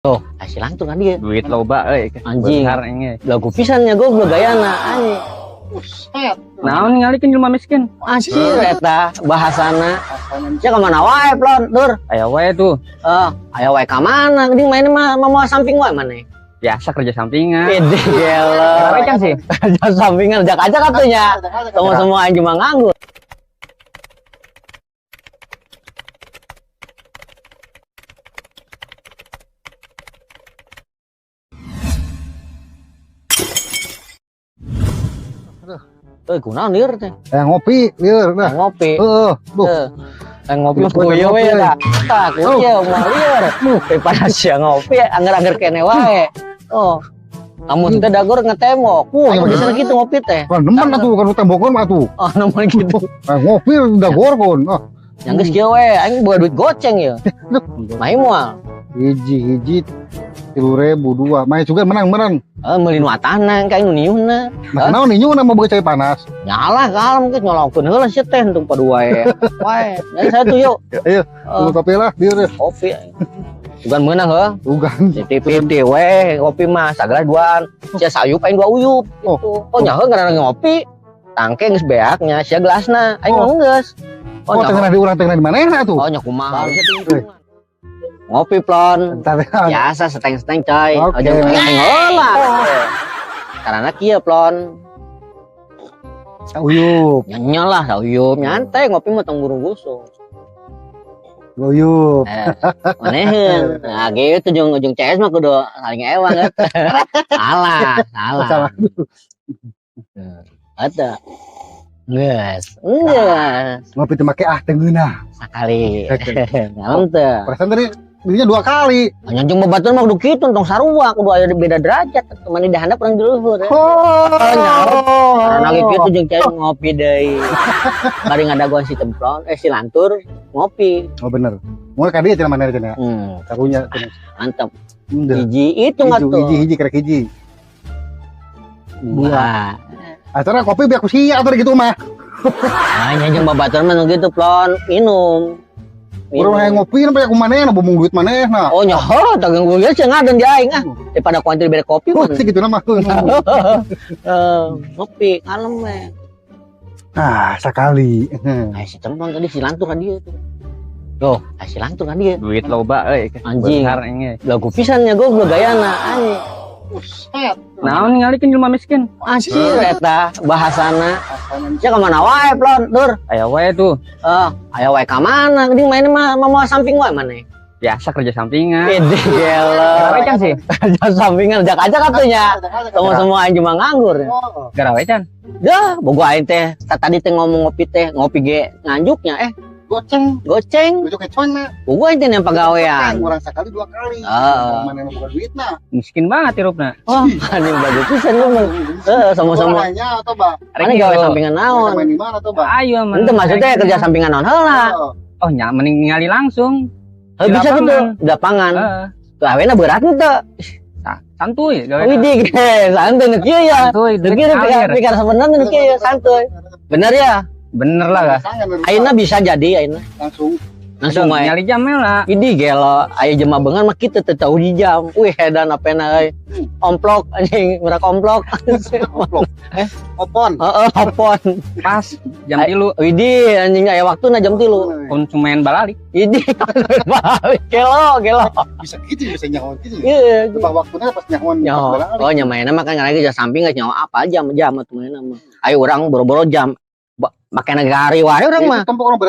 Oh, hasil lantur kan dia. Duit loba anjing. Lagu pisannya gue gayana anjing. Naon ngalikeun jelema miskin. Anjir eta bahasana. Ya ka mana wae plon tur. Aya wae tuh. Aya wae ka mana? Geuning main mah mau samping wae maneh. Biasa kerja sampingan. Pede gelo. Gawe can sih. Kerja sampingan jak aja katanya. Semua anjing mah nganggur. Kunaon lieur teh? Ngopi lieur nah. Ngopi. Heeh. Ngopi mah kuyo we da. Tah kuyo mah lieur. Daripada sia ngopi angger-angger kene wae. Oh. Lamun teh dagor ngetemok. Bisa kitu ngopi teh. Kan nemen atuh kan tembokon mah atuh. Oh, nemen kitu. Ngopi dagor kon. Yang geus kieu we, aing boga duit goceng ya. Main moal. Hiji 3.000 dua. Main juga menang. Meuli nu atahna kaing nu niuhna. Nah, naon niuhna mah boga cai panas. Nyalah kalem geus nyolongkeun heula si teh untung padua we. Wae, jadi saya tuh yuk. Ayo, kopi lah, biar kopi. Bukan menang heuh. Bukan. Titip-titip we, kopi mah sagala duaan. Sia sayup aing 2 uyup. Oh nya heuh ngaranna ngopi. Tangke geus beaknya, sia gelasna. Aing mah geus. Oh, tengah di urang tengah di manehna tuh. Oh nya kumaha. Ngopi plon. Biasa seteng-seteng coy. Aja ngeng heula. Karena kieu plon. Sauyup. Nya lah sauyup nyantai ngopi mah tong buru gusung. Sauyup. Maneheun. Nah gitu ujung CS mah kudu saling ewang kan. Salah. Ada. Geus. Ngopi teh make tengeuna. Sakali. Ngalem teh. Perasaan tadi belinya 2 kali. Nyanjung babaturan mah kudu kitu tong sarua kudu aya beda derajat. Teman di handap urang di luhur. Karena kitu jeung cai ngopi deui. Bari ngadaguan si templon si lantur ngopi. Oh bener. Mulai ka dieu cenah maneh cenah. Karunya cenah. Mantap. Hiji itu mah tuh. Hiji krek hiji. 2. Acara kopi biar aku sia atau gitu mah. Nyanjung babaturan mah gitu plon minum. Urang hayang ngopi sampai aku manehna bumung duit manehna. Oh nya heuh dagang gue geus ngaden di aing daripada kuantir bere kopi mah. Sih gitu mah. Ngopi kalem we. Sekali. Si templon tadi si lantur kan dia tuh. Loh, si lantur kan dia. Duit loba anjing. Lagu pisannya gue gayana anjing. Naon ngalikeun jelema miskin. Anjir eta bahasana. Ya ka mana wae plon tur. Aya wae tuh. Aya wae ka mana? Geuning main mah mau samping wae maneh. Biasa kerja sampingan. Pede gelo. Gawe can sih. Kerja sampingan jak aja katanya. Semua anjing mah nganggur. Gawe can. Dah, boga aing teh tadi teh ngomong ngopi ge nganjuknya goceng. Gojok kecoan mah. Boga aing teh yang pagawean. Urang sakali 2 kali. Maneh mah boga duitna. Miskin banget hirupna. Oh, anjing bagus pisan lu mah. Sama-sama. Nya atuh, Ba. Ane gawe sampingan naon? Main di mana tuh, Ba? Ayo mah. Itu maksudnya kerja sampingan naon heula. Oh, nya mending ningali langsung. Bisa gitu, di lapangan. Gawena berat teu. Santuy gawe. Widih, santuy nu kieu ya. Santuy, Nu kieu pikir sebenarnya nu kieu ya santuy. Bener ya? Bener lah. Ayeuna bisa jadi ayeuna. Langsung wae. Nyali jam lah. Widih gelo, aya jema beungan mah kitu teu tahu di jam. Wih edan apena euy. Omplok anjing, merak omplok. Opon. Heeh, opon. Pas jam 3. Widih anjing aya waktuna jam 3. Konsumen balalik. Widih balik gelo. Bisa gitu bisa nyawa gitu. Iya. Tebak waktunya pas nyawan. Oh nya mainna mah kan lagi kerja samping geus nyawa apa jam atuh mainna mah. Ayo urang boro-boro jam. Make negari wae urang mah. Tempat orang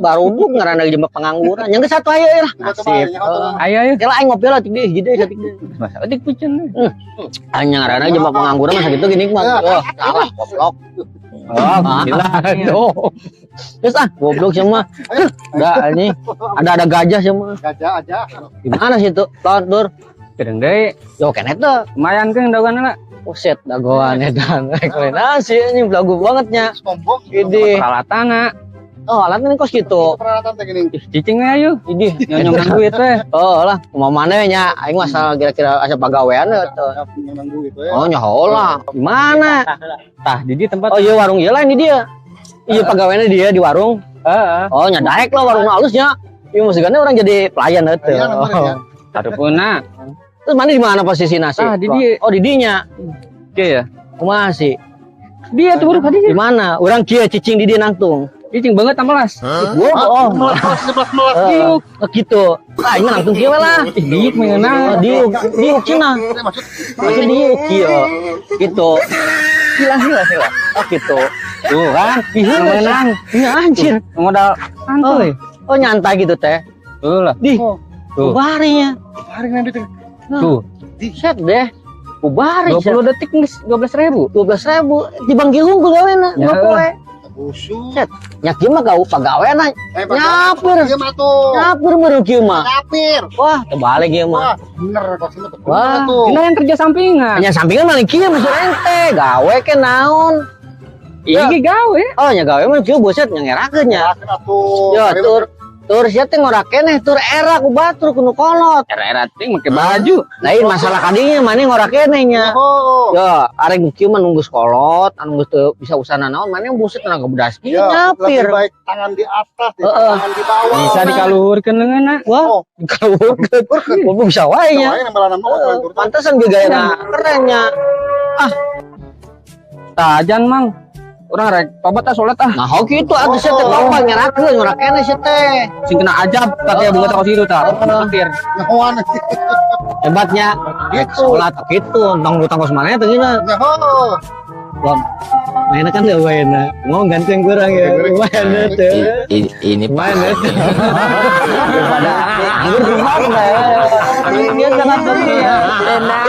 baruduk ngaranna jembek pengangguran. Yang ke satu ayo lah. Nasib. Ayo. Kela aing ngopi lah tik deui, hiji satik deui. Adik pucen. Anya ngaranna jembek pengangguran mah sakitu gini mah. Oh, salah goblok. Gila. Terus goblok semua. Udah anjing. Ada gajah semua. Gajah aja. Di mana situ? Dur. Kedeng deui. Yo keneh teh. Lumayan keung daganna. Buset dagoan edan. Nasi anjing belagu banget nya. Sombong. Ide. Peralatanna. Oh, alatnya kos gitu. Peralatan teh gini. Cicing we ayo. Idih, Nyonyong duit we. Oh lah, mau mana nya? Aing masa kira-kira asa pagawean teh. Oh, nya heula. Di mana? Tah, di tempat. Oh, iya warung ieu lain di dia. Iya pagaweanna dia di warung. Oh, nya daek lah warung halusnya. Ieu mah segana orang jadi pelayan teh. Ada puna. Terus mana di mana posisi nasi? Ah, di dia. Oh, di dinya. Oke ya. Kumaha sih? Dia tuh baru Di tadi. mana? Orang kia cicing di dia nangtung. Cicing banget amelas. Oh, gitu. Ah, ini nangtung kia lah. Diuk mengenal. Diuk cina. Maksud diuk kia. Gitu. Sila. Oh, gitu. Tuh kan. Menang. Iya anjir. Modal santuy. Oh, nyantai gitu teh. Tuh lah. Di. Tuh. Ubarinya. Hari nanti tuh. Tuh. Set deh. Ubari 20 detik nih 12.000. 12.000 di Bangki Unggul gawena Ya. poe. Busuk. Set, nyak ieu mah gau pagaweana. Nyapir. Iya mah tuh. Nyapir meureun kieu mah. Nyapir. Wah, terbalik ieu mah. Wah, bener kok sini betul. Wah, tuh. Ini yang kerja sampingan. Hanya sampingan maling kieu masih ente, gawe ke naon. Iya gawe. Oh, nya gawe mah kieu buset nya ngerakeun nya. Tuh. Yo, tur sia teh ngora keneh, tur era ku batur kudu kolot. Era ting make baju. Lain masalah kadinya mane ngora keneh nya. Oh. Yo, arek kieu mah nunggu kolot, anu geus teu bisa usahana naon, mane buset tenaga bedas kieu Ya, nyapir. lebih baik tangan di atas, Heeh. tangan di bawah. Bisa dikaluhurkeun leungeunna. Wah, Oh. kalau gua bisa wae nya. Soalnya nambah nambah Pantesan ge gayana kerennya. Tajan mang. Orang rek tobat ah salat ah. Nah, hoki itu ada teh tobat nyerakeun ora keneh sia teh. Sing kena ajab katanya bunga takos itu tah. Hampir. Naon. Hebatnya Gitu. salat kitu, tong tangkos maneh teh gina. Oh. Lom. Mainnya kan leuwih mainnya. Mau ganteng kurang ya. Mainnya teh. Ini Mainnya teh. Daripada anggur gimana ya. Dia sangat penting ya. tenang.